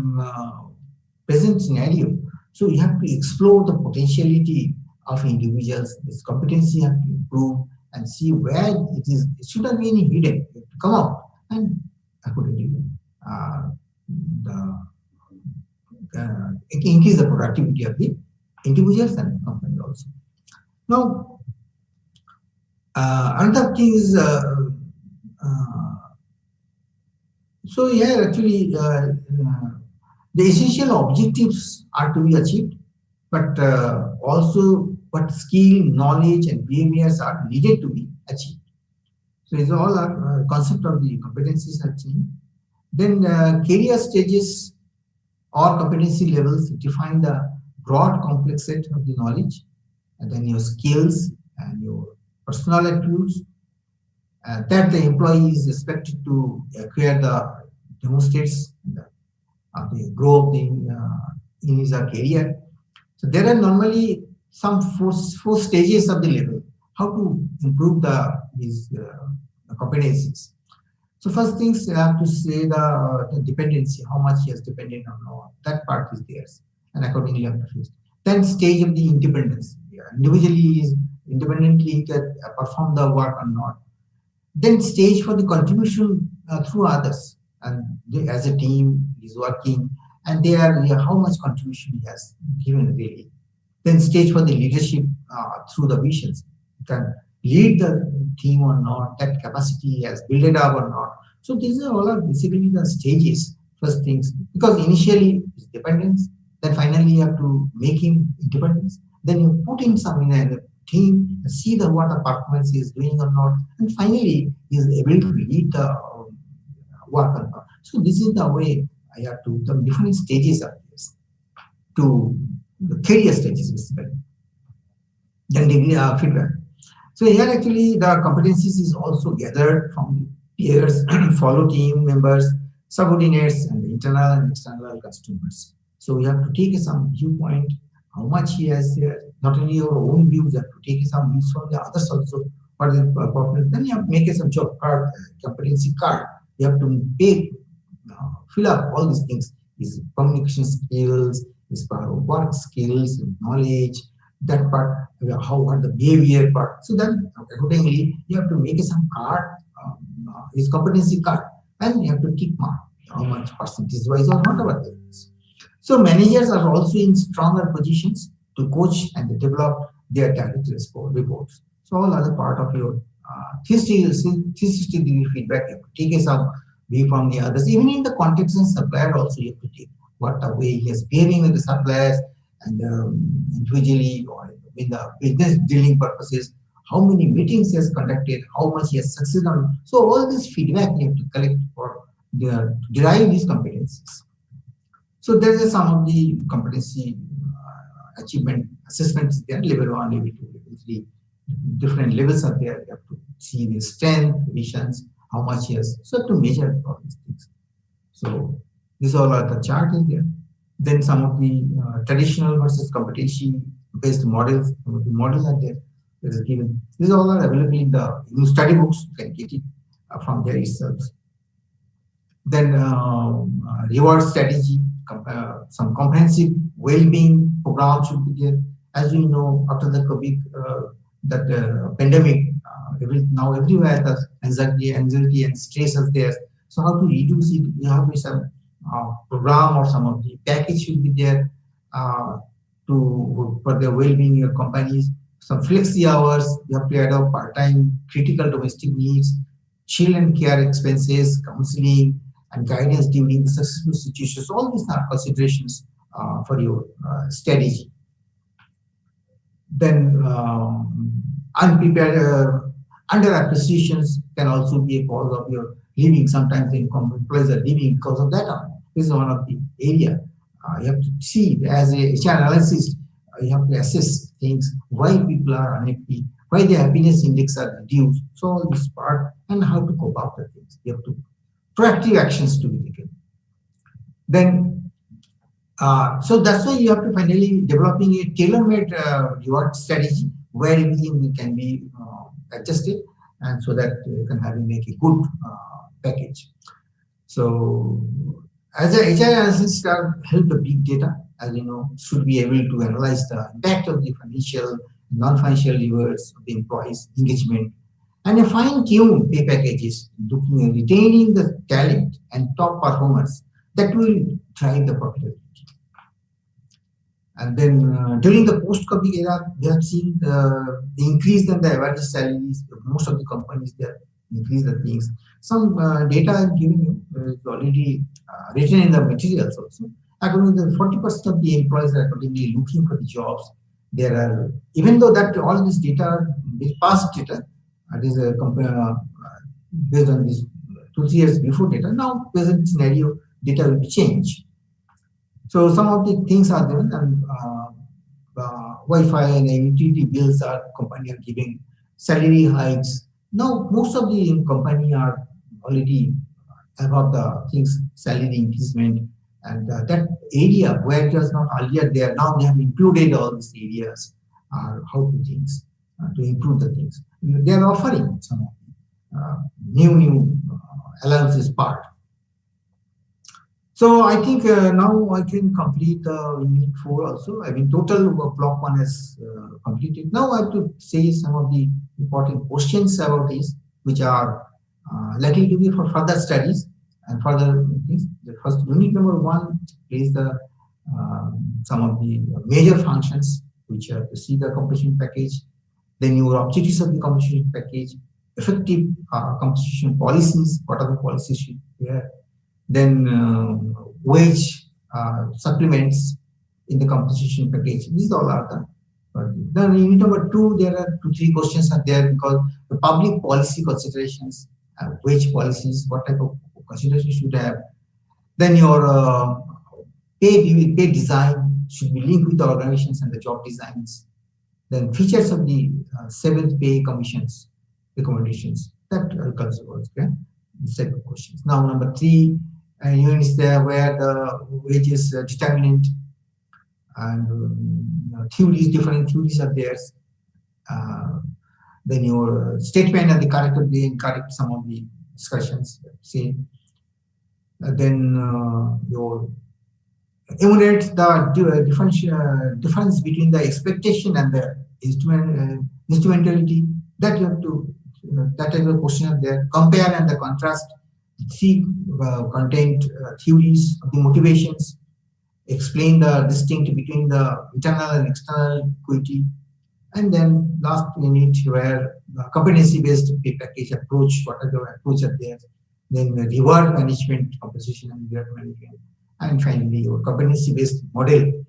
present scenario, so you have to explore the potentiality of individuals. This competency have to improve and see where it is. It shouldn't be any hidden. You have to come out and accordingly the increase the productivity of the individuals and the company also. Now, another thing is so here actually the essential objectives are to be achieved, but also what skill, knowledge, and behaviors are needed to be achieved. So these all are concept of the competencies actually. Then career stages or competency levels define the broad complex set of the knowledge, and then your skills and your personal attributes that the employee is expected to acquire the demonstrates the growth in his career. So there are normally some four stages of the level how to improve his competencies. So first things you have to say the dependency, how much he has depended on that part is theirs, and accordingly you have to face. Then stage of the independence, individually is independently can perform the work or not. Then stage for the contribution through others, and they, as a team is working, and they are how much contribution he has given really. Then stage for the leadership through the visions, can lead the team or not, that capacity has built it up or not. So these are all are basically the stages. First things, because initially it's dependence, then finally you have to make him independence. Then you put him some in a team, see the what the performance he is doing or not, and finally he is able to lead the work or not. So this is the way I have to the different stages of this to the career stages basically. Then degree feedback. So here actually the competencies is also gathered from peers, follow team members, subordinates, and the internal and external customers. So we have to take some viewpoint, how much he has there, not only your own views, you have to take some views from the others also. What is the then you have to make some job card, competency card. You have to pay, fill up all these things. His communication skills, his work skills, knowledge, that part, how what the behavior part. So then accordingly, you have to make some card, his competency card, and you have to tick mark how much percentage wise or whatever it is. So managers are also in stronger positions to coach and develop their direct reports. So all other part of your 360-degree feedback, you have to take some view from the others. Even in the context and supplier also you have to take what the way he is behaving with the suppliers and individually or in the business dealing purposes, how many meetings he has conducted, how much he has succeeded on. So all this feedback you have to collect for to derive these competencies. So there is some of the competency achievement assessments there, level 1, level 2, level 3, different levels are there. You have to see the strength, visions, how much he has. So to measure all these things. So these all are the chart in there. Then some of the traditional versus competency-based models. Some of the models are there. That is given. These all are available in the study books. You can get it from there itself. Then reward strategy, some comprehensive well-being program should be there. As we know, after the COVID, that pandemic, now everywhere the anxiety and stress is there. So how to reduce it? You have some program or some of the package should be there to for the well-being of your companies. Some flexi hours, you have to add up part-time, critical domestic needs, children care expenses, counseling, and guidance during the successful situations. All these are considerations for your strategy. Then unprepared under appreciations can also be a cause of your leaving. Sometimes the employees are leaving because of that. This is one of the area you have to see as a HR analysis. You have to assess things why people are unhappy, why their happiness index are reduced. So all this part and how to cope up with things. You have to proactive actions to be taken. Then so that's why you have to finally developing a tailor-made reward strategy where everything can be adjusted, and so that you can have make a good package. So as a HR analyst, help the big data, as you know, should be able to analyze the impact of the financial, non-financial levers of the employees' engagement, and a fine-tune pay packages, looking at retaining the talent and top performers that will drive the profitability. And then during the post-COVID era, we have seen the increase in the average salaries. Most of the companies they have increased the things. Some data I'm giving you is already written in the materials also. According to the 40% of the employees are accordingly looking for the jobs. There are, even though that all this data are past data, it is a based on this 2-3 years before data. Now present scenario data will be changed. So some of the things are there, and Wi-Fi and utility bills are company are giving salary hikes. Now most of the company are already about the things salary increasement, and that area where it was not earlier there, now they have included all these areas how to things to improve the things. They are offering some of the new allowances part. So I think now I can complete unit 4 also. I mean, total block 1 is completed. Now I have to say some of the important questions about this, which are likely to be for further studies and further things. The first unit number 1 is the some of the major functions which are to see the compensation package, then your objectives of the compensation package, effective compensation policies, what are the policies should be there, then wage supplements in the compensation package. These all are the. Then unit number 2, there are 2-3 questions are there because the public policy considerations, wage policies, what type of considerations should have. Then your pay design should be linked with the organizations and the job designs. Then features of the 7th pay commissions recommendations that considers this type of questions. Now number 3. Unit is there where the wage is determinant, and theories, different theories are there. Then your statement and the correct of the incorrect, some of the discussions. See, then your enumerate the difference between the expectation and the instrumentality. That you have to that type of question are there. Compare and the contrast. See content theories of the motivations, explain the distinct between the internal and external equity, and then last unit where competency-based pay package approach, what are the approach are there, then the reward management, compensation and reward management, and finally your competency-based model.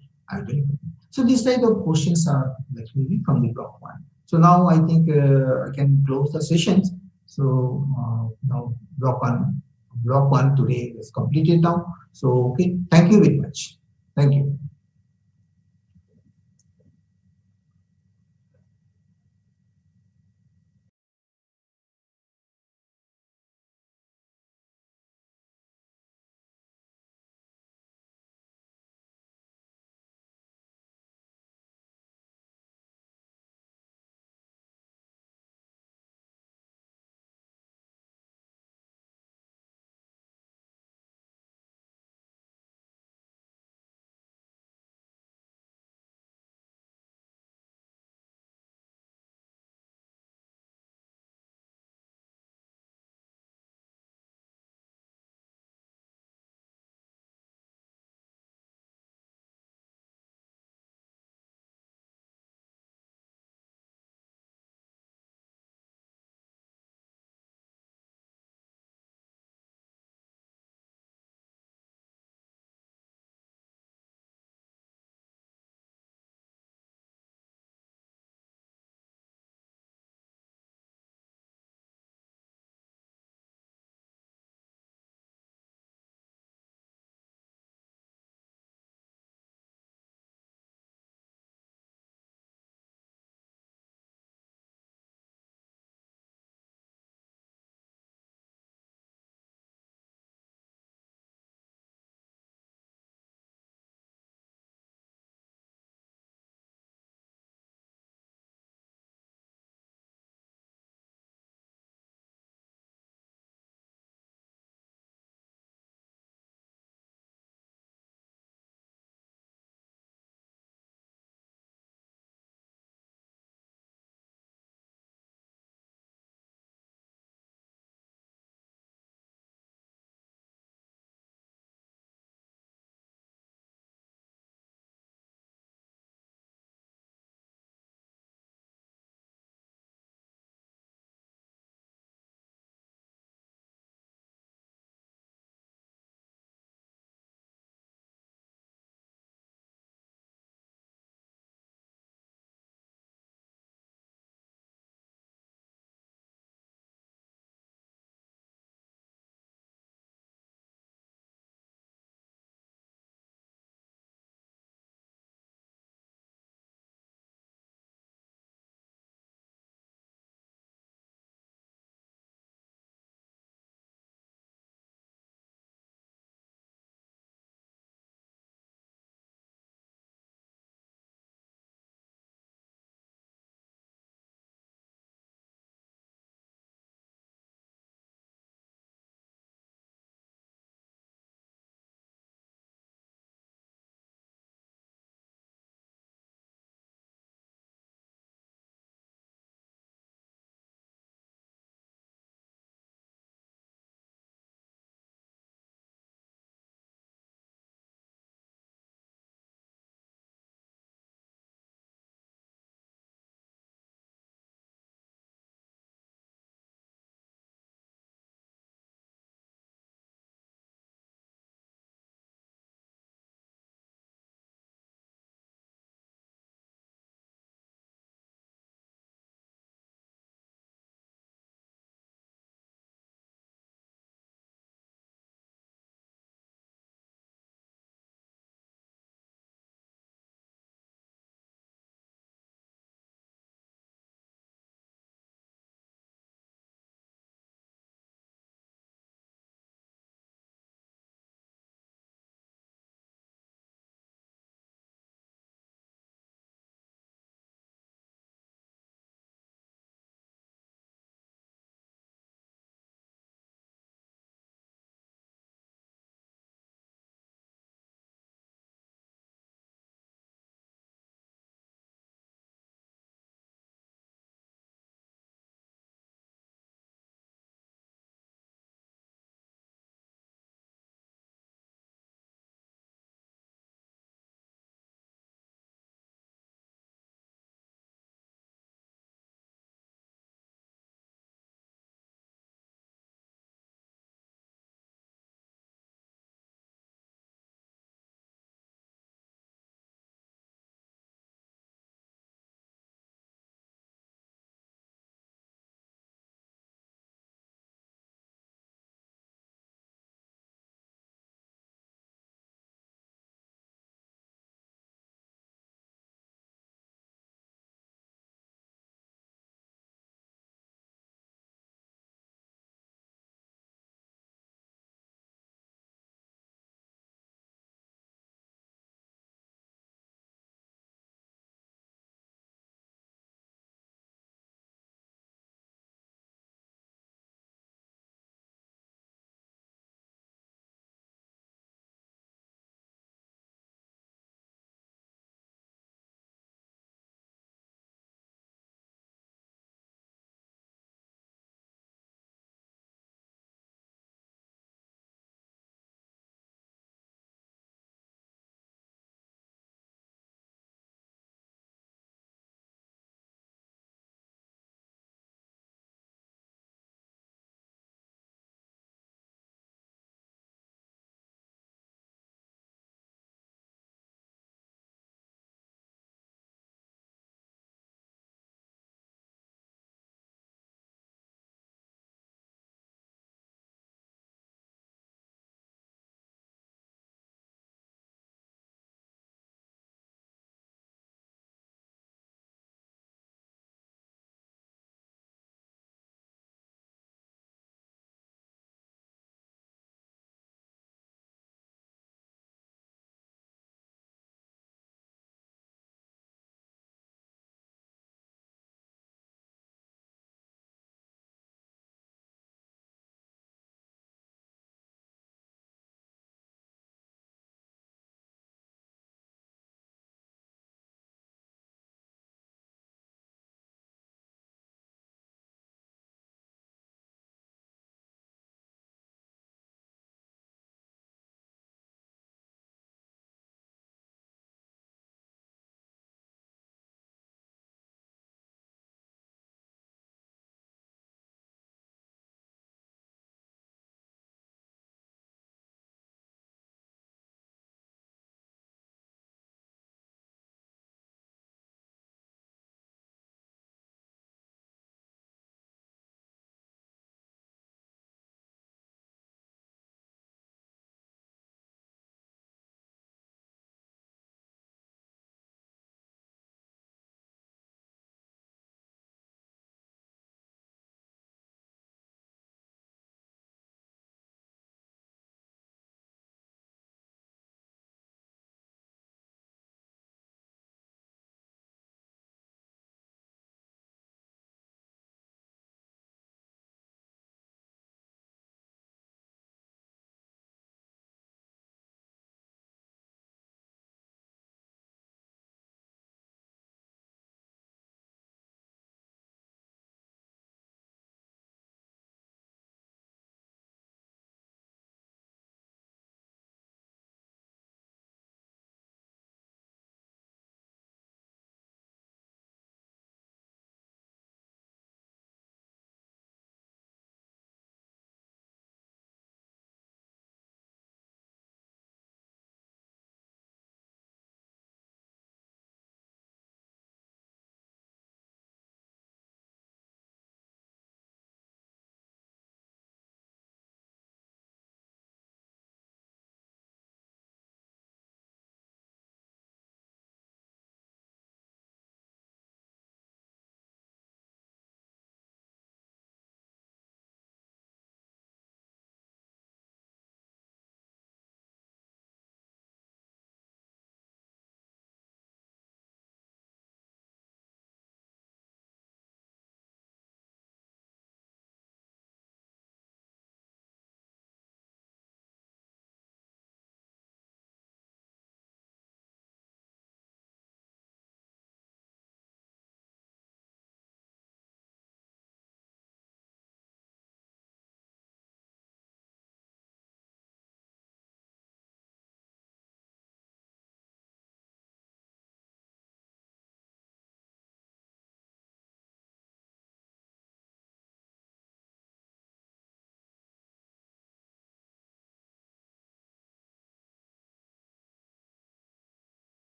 So these type of questions are likely from the block 1. So now I think I can close the sessions. So now block one today is completed now. So okay, thank you very much. Thank you.